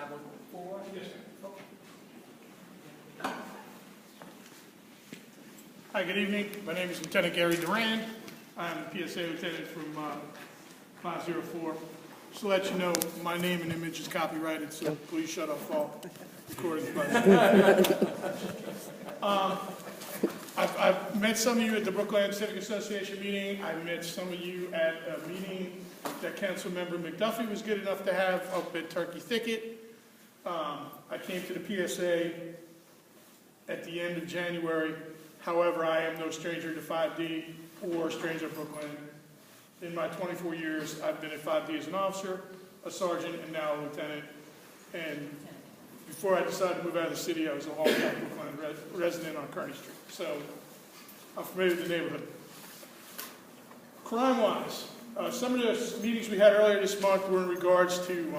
514? Yes, ma'am. Okay. Hi, good evening. My name is Lieutenant Gary Durand. I'm the PSA lieutenant from 504. Just to let you know, my name and image is copyrighted, so please shut off all recording devices. I've met some of you at the Brookland Civic Association meeting. I met some of you at a meeting that Councilmember McDuffie was good enough to have up at Turkey Thicket. I came to the PSA at the end of January. However, I am no stranger to 5D or stranger to Brooklyn. In my 24 years, I've been at 5D as an officer, a sergeant, and now a lieutenant. And before I decided to move out of the city, I was a long-time Brooklyn resident on Kearney Street. So I'm familiar with the neighborhood. Crime-wise, some of the meetings we had earlier this month were in regards to,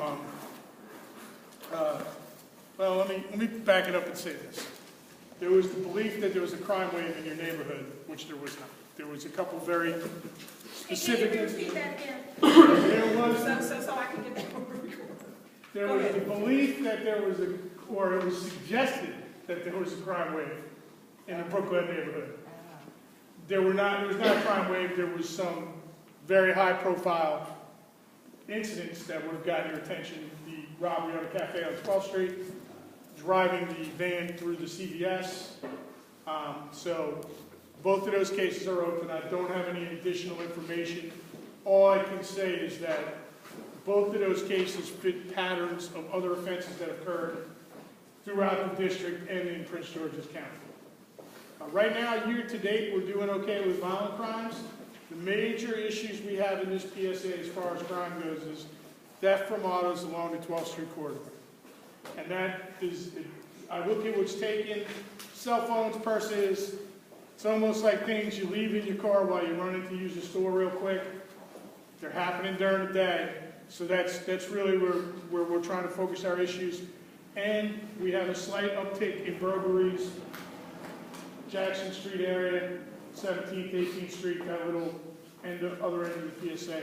well, let me back it up and say this. There was the belief that there was a crime wave in your neighborhood, which there was not. There was a couple very specific. Can you repeat that again? There was, so I can get that recorded. there was the belief that there was or it was suggested that there was a crime wave in the Brooklyn neighborhood. There was not a crime wave. There was some very high-profile incidents that would have gotten your attention. The robbery on a cafe on 12th Street, driving the van through the CVS. So both of those cases are open. I don't have any additional information. All I can say is that both of those cases fit patterns of other offenses that occurred throughout the district and in Prince George's County. Right now, year to date, we're doing okay with violent crimes. The major issues we have in this PSA as far as crime goes is theft from autos along the 12th Street corridor. And that is, I look at what's taken, cell phones, purses. It's almost like things you leave in your car while you're running to use the store real quick. They're happening during the day. So that's really where we're trying to focus our issues. And we have a slight uptick in burglaries. Jackson Street area, 17th, 18th Street, that little other end of the PSA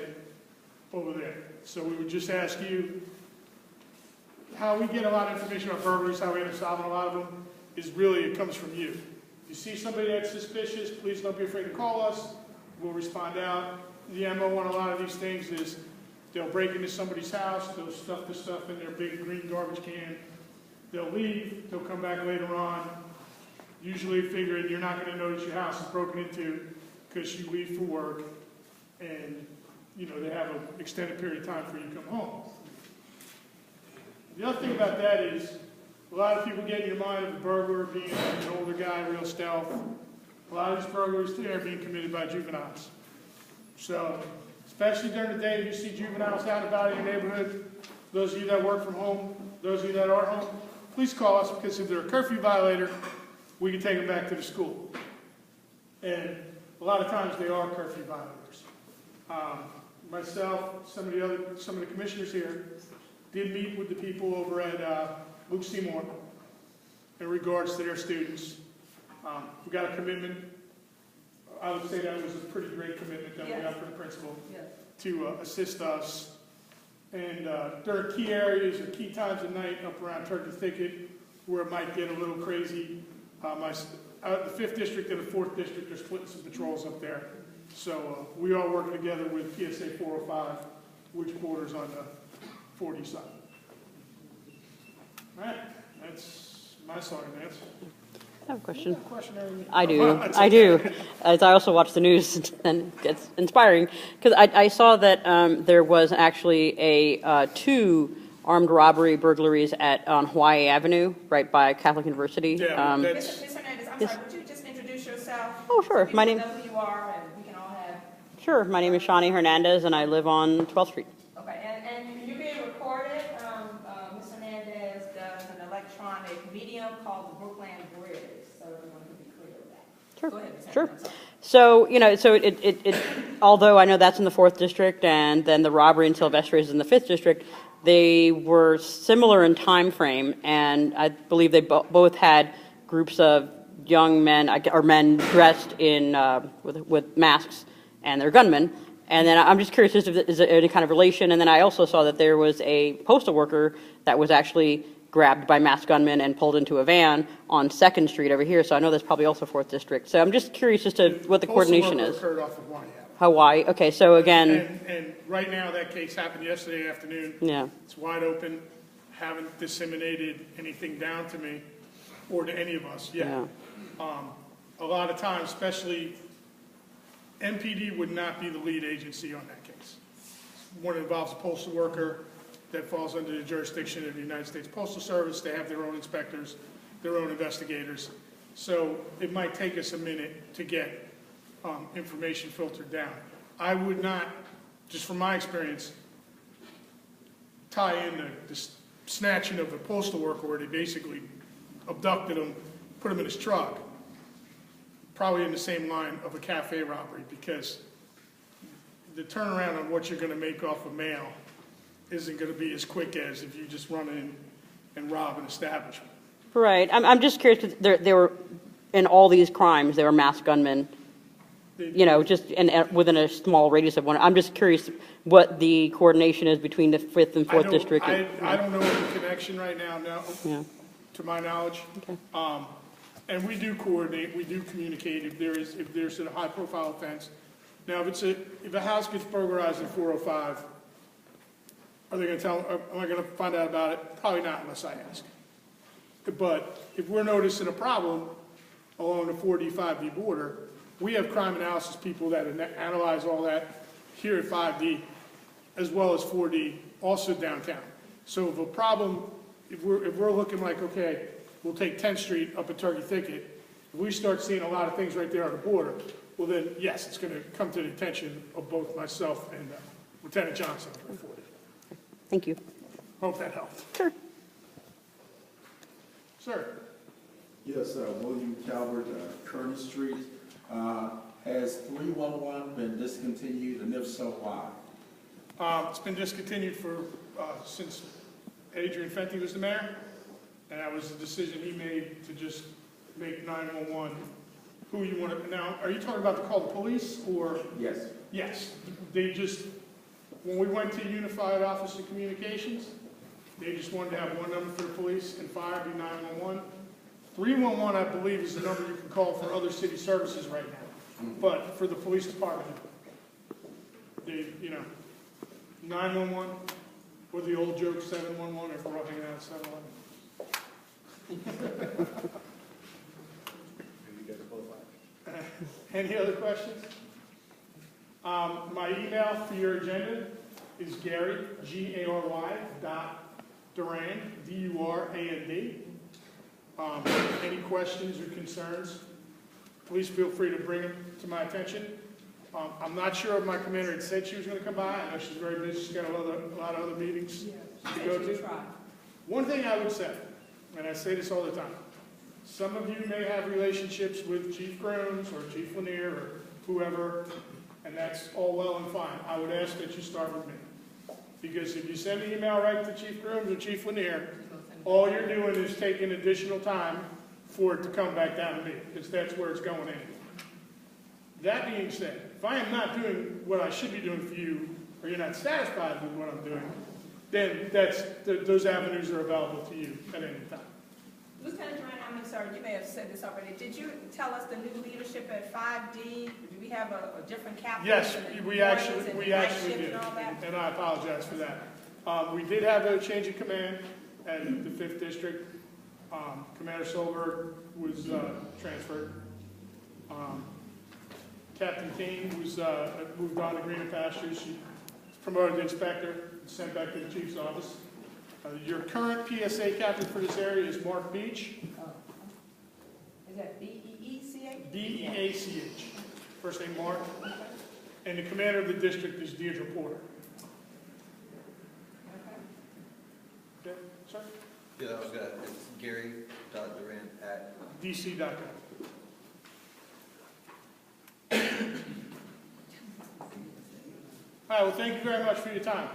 over there. So we would just ask you, how we get a lot of information about burglaries, how we end up solving a lot of them, is really, it comes from you. If you see somebody that's suspicious, please don't be afraid to call us. We'll respond out. The MO on a lot of these things is they'll break into somebody's house, they'll stuff the stuff in their big green garbage can, they'll leave, they'll come back later on, usually figuring you're not going to notice your house is broken into because you leave for work and they have an extended period of time for you to come home. The other thing about that is a lot of people get in your mind of the burglar being an older guy, real stealth. A lot of these burglaries today are being committed by juveniles. So, especially during the day, if you see juveniles out and about in your neighborhood, those of you that work from home, those of you that are home, please call us, because if they're a curfew violator, we can take them back to the school. And a lot of times they are curfew violators. Myself, some of the commissioners here did meet with the people over at Luke Seymour in regards to their students. We got a commitment. I would say that was a pretty great commitment that we got from the principal to assist us. And there are key areas or key times of night up around Turkey Thicket where it might get a little crazy. The 5th District and the 4th District are splitting some patrols up there. So we are working together with PSA 405, which borders on the 40 side. All right, that's my side of that. I have a question. I I do. As I also watch the news, and it's inspiring because I saw that there was actually 2 armed robbery burglaries on Hawaii Avenue, right by Catholic University. Yeah, Ms. Hernandez, I'm sorry, would you just introduce yourself? Oh, sure. So people know who you are, and we can all have. Sure. My name is Shawnee Hernandez, and I live on 12th Street. Okay, and you're being recorded. Ms. Hernandez does an electronic medium called the Brookland Bridge, so everyone can be clear with that. Sure. Go ahead, Ms. Sure. Hernandez. So, it although I know that's in the 4th District, and then the robbery in Sylvester is in the 5th District, they were similar in time frame, and I believe they both had groups of young men, or men dressed in with masks, and they're gunmen, And then I'm just curious, is there any kind of relation? And then I also saw that there was a postal worker that was actually grabbed by masked gunmen and pulled into a van on 2nd Street over here. So I know that's probably also 4th District. So I'm just curious as to what the coordination is. Postal worker occurred off of Hawaii Avenue. Hawaii, okay, so again, And right now, that case happened yesterday afternoon. yeah, It's wide open, haven't disseminated anything down to me or to any of us yet. yeah, A lot of times, especially, MPD would not be the lead agency on that case. One involves a postal worker that falls under the jurisdiction of the United States Postal Service. They have their own inspectors, their own investigators. So it might take us a minute to get information filtered down. I would not, just from my experience, tie in the snatching of the postal worker where they basically abducted him, put him in his truck, probably in the same line of a cafe robbery, because the turnaround on what you're going to make off of mail isn't going to be as quick as if you just run in and rob an establishment. right. I'm just curious, because there were, in all these crimes, there were masked gunmen, you know, just within a small radius of one. I'm just curious what the coordination is between the 5th and 4th District. I don't know of the connection right now, no, Yeah, to my knowledge. okay, And we do coordinate, we do communicate if there's a high-profile offense. Now, if a house gets burglarized in 405, are they going to am I going to find out about it? Probably not unless I ask. But if we're noticing a problem along the 4D, 5D border, we have crime analysis people that analyze all that here at 5D, as well as 4D, also downtown. So if a problem, if we're looking like, okay, we'll take 10th Street up at Turkey Thicket, if we start seeing a lot of things right there on the border, well then, yes, it's going to come to the attention of both myself and Lieutenant Johnson. thank you. Hope that helped. Sure. Sir? Yes, William Calvert, Kearney Street. Has 311 been discontinued, and if so, why? It's been discontinued since Adrian Fenty was the mayor, and that was a decision he made to just make 911 who you want to. Now, are you talking about to call the police or? Yes. Yes. They just, when we went to Unified Office of Communications, they just wanted to have one number for the police and fire, be 911. 311, I believe, is the number you can call for other city services right now. But for the police department, they, 911, or the old joke 711, if we're all hanging out at 711. Any other questions? My email for your agenda is Gary, G-A-R-Y, Durand, D-U-R-A-N-D. Any questions or concerns, please feel free to bring them to my attention. I'm not sure if my commander had said she was going to come by. I know she's very busy. She's got a lot of other meetings to go to. One thing I would say, and I say this all the time, some of you may have relationships with Chief Grooms or Chief Lanier or whoever, and that's all well and fine. I would ask that you start with me. Because if you send an email right to Chief Grooms or Chief Lanier, all you're doing is taking additional time for it to come back down to me, because that's where it's going anyway. That being said, if I am not doing what I should be doing for you, or you're not satisfied with what I'm doing, then those avenues are available to you at any time. Lieutenant Durand, I'm sorry, you may have said this already. Did you tell us the new leadership at 5D? Do we have a different captain? Yes, we actually did. did, and I apologize for that. We did have a change of command at the 5th District. Commander Solberg was transferred. Captain King was moved on to greener pastures. She was promoted to inspector, sent back to the chief's office. Your current PSA captain for this area is Mark Beach. Is that B-E-E-C-H? B-E-A-C-H. First name Mark. And the commander of the district is Deirdre Porter. Okay, sir? Yeah, I was gonna, it's Gary.Durand at DC.com. All right, well, thank you very much for your time.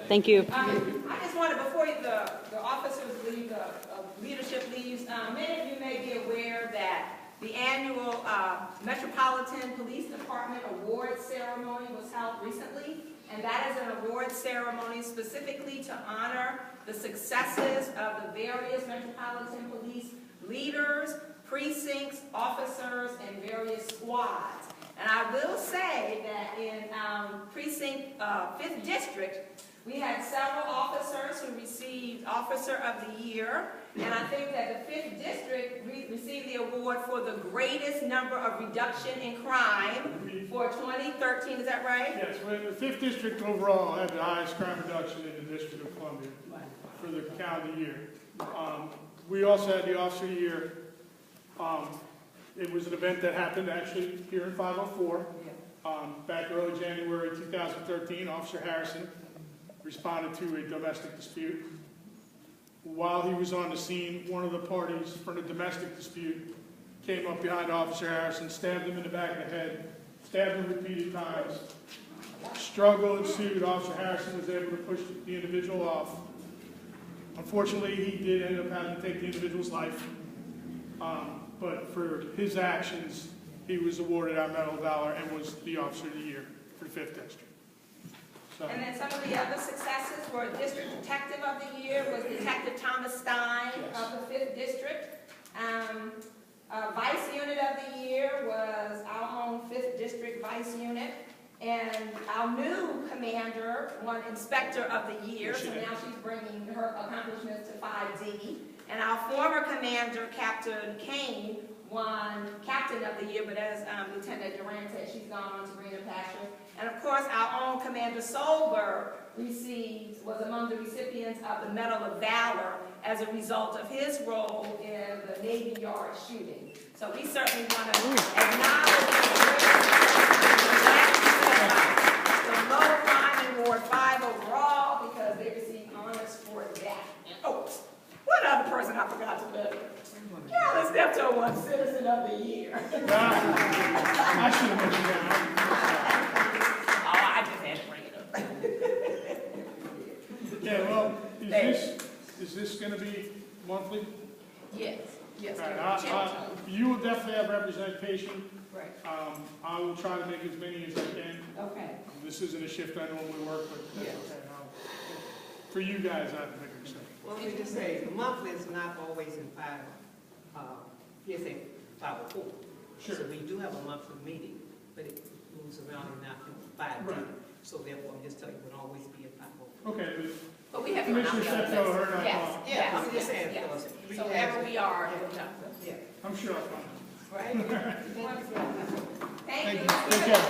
Thank you. I just wanted, before the officers leave, the leadership leaves, many of you may be aware that The annual Metropolitan Police Department Award Ceremony was held recently, and that is an award ceremony specifically to honor the successes of the various Metropolitan Police leaders, precincts, officers, and various squads. And I will say that in precinct 5th District, we had several officers who received Officer of the Year, and I think that the 5th District received the award for the greatest number of reduction in crime for 2013, is that right? Yes, well, the 5th District overall had the highest crime reduction in the District of Columbia for the calendar year. We also had the Officer of the Year. It was an event that happened actually here in 504. Back early January 2013, Officer Harrison responded to a domestic dispute. While he was on the scene, one of the parties from the domestic dispute came up behind Officer Harrison, stabbed him in the back of the head, stabbed him repeated times. Struggle ensued. Officer Harrison was able to push the individual off. Unfortunately, he did end up having to take the individual's life. But for his actions, he was awarded our Medal of Valor and was the Officer of the Year for the 5th District. So. And then some of the other successes were District Detective of the Year was Detective Thomas Stein of the 5th District. Vice Unit of the Year was our own 5th District Vice Unit. And our new commander won Inspector of the Year, so now she's bringing her accomplishments to 5D. And our former commander, Captain Kane, won Captain of the Year, but as Lieutenant Durand said, she's gone on to greener pastures. And of course, our own Commander Solberg was among the recipients of the Medal of Valor as a result of his role in the Navy Yard shooting. So we certainly want to acknowledge the low crime award 5 overall because they received honors for that. And one other person I forgot to mention. Carolyn Steptoe won Citizen of the Year. I should have mentioned that. I just had to bring it up. Yeah, well, is this going to be monthly? Yes. Yes. Right, you will definitely have representation. Right. I will try to make as many as I can. Okay. This isn't a shift I normally work with. That's Yes. okay. For you guys, I have to make a exception. Well, let me just say, the monthly is not always in 504. Sure. So we do have a monthly meeting, but it moves around and not in 5D. Right. So therefore, I'm just telling you, it would always be in 504. Okay, But we have to Commissioner Steptoe, her and I Yes. talked. Yeah, I'm just saying, Yes. fellas, So wherever we are, Yeah. I'm sure I'll find it. right? Thank you. Take care.